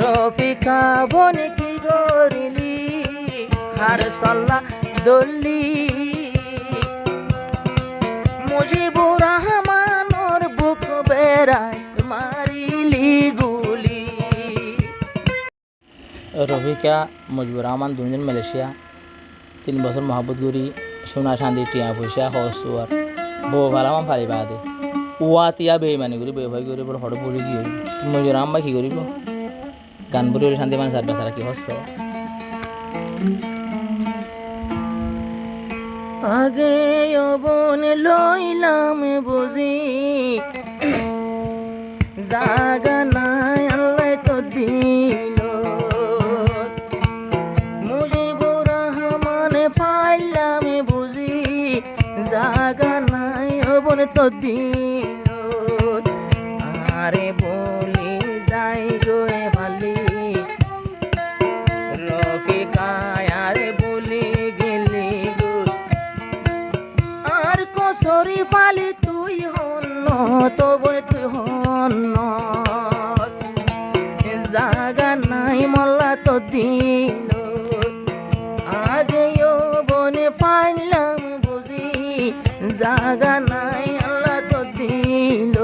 রফিকা বন কি গরিলি হার সাল্লা দল্লি মুজিবুর রহমানর বুক বেড়ায় মারিলি গুলি। রফিকা মুজিবুর রহমান দুজন মালয়েশিয়া 3 বছর মহাবত করি সোনা শান্তি টিয়া পয়সা হসুয়ার বউ ভালামান ফারিবা দে উয়া তিয়া বেইমানি করি বেভাই করে বড় হড় পড়ে গিয়ে মুজিবুর রহমান কি করিব গান বলে শান্তি মানে সার বেচারা কি হস আগে অবন লইলাম বুঝি জাগা নাই আল্লাহ তো দিল মুজিবুর রহমান ফাইলাম বুঝি জাগা নাই অবন তো দিল আরে বলি যাই গোয়ে ভালি রফিকা আরে বলি গেলি গো আর কসরি ফালি তুই হন তবু তুই হন জাগা নাই মল্লা তো দিল আগে বনে ফাইলাম বুঝি জাগা নাই আল্লাহ তো দিল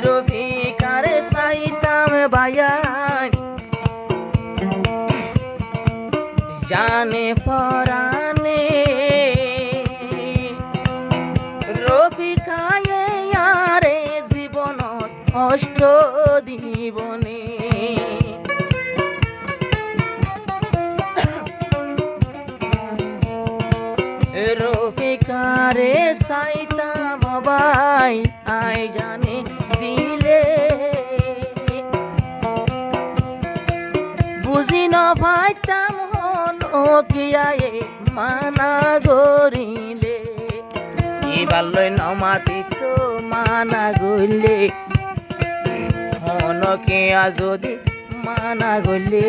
রফিকারে সাইতাম বায়ান জানে ফরানে রফিকায়ে আরে জীবন অষ্ট দিবনে রফিকারে সাইতাম বাই আই জানে দিলে বুঝি ন পাইতাম হন কিয়ায়ে মানা গরিলে এবার লই নমাতি তো মানা গইলে হন কিয়া যদি মানা গইলে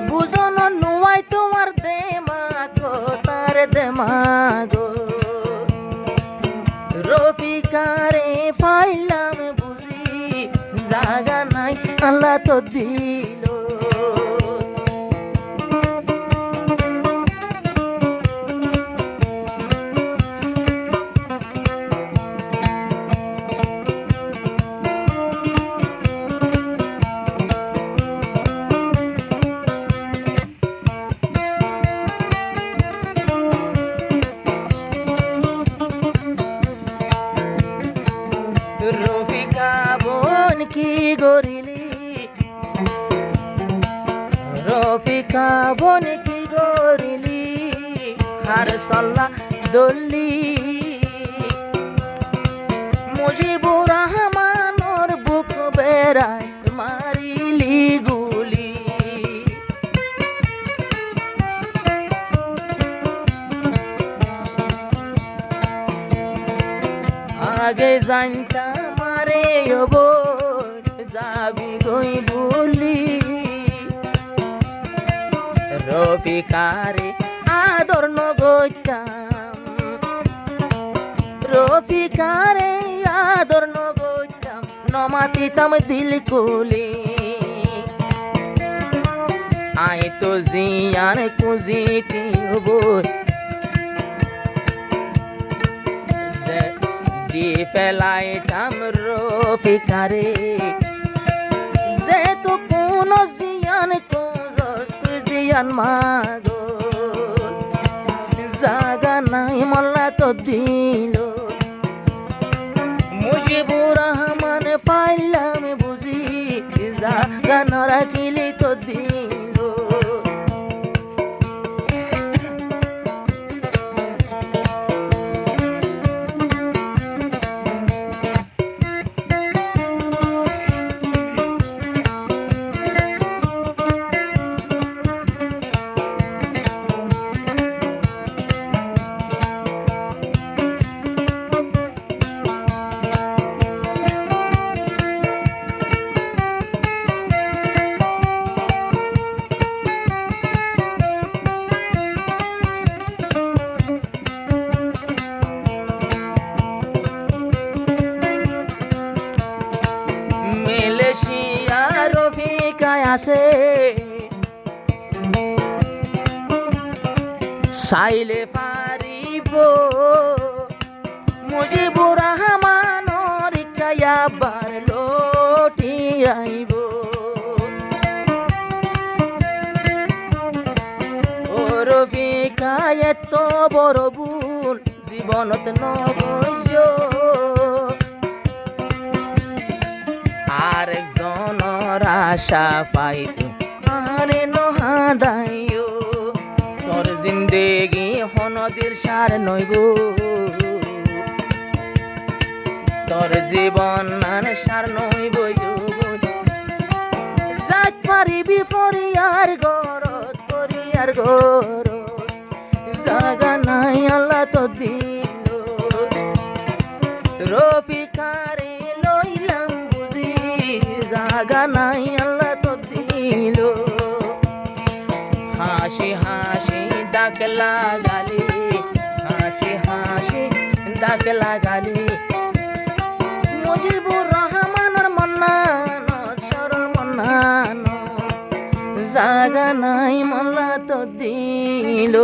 বুঝন নুয়াই তোমার দেমাগো তার দেমাগো রফিকারে ফাইলাম বুঝি জাগা নাই আল্লাহ তো দিল রফিকা বোন কি গরিলি রফিকা বোন কি গরিলি হার সাল্লা দল্লি মুজিবুর রহমানর বুক বেড়ায় মারিলি গুলি আগে জানতাম আরে যাবি গই বলি রফিকারে আদর নগইতাম রফিকারে আদর নগইতাম নমাতিতাম দিল কুলি আই তো জিয়ান কুজিতি হবো দি ফেলাইতাম রফিকারে যে তো কোন জিয়ান তুই জিয়ান মাগো জাগা নাই মল্লা তো দিল মুজিবুর রহমান পাইলাম বুঝি জাগা নরাখিলি তো দিল আছে চাইলে পারিব মুজিবুর রহমানের কায়াবার লটি আইব ও রফিকা এত বড় ভুল জীবনত নবজ আরেকজনের আশা পাইতো আরে নহাদাইও তোর জিন্দেগি হনদির সার নইব তোর জীবন আর সার নইব যাক পারিবি ফরিয়ার গরত জাগা নাই আল্লাহ তো দিল রফিকারে লইলাম বুঝি জাগা নাই আল্লাহ তো দিল হাসি হাসি ডাক লাগালি হাসি হাসি ডাক লাগালি মুজিবুর রহমানের মন্নান সরল মন্নান জাগা নাই মোল্লা তো দিল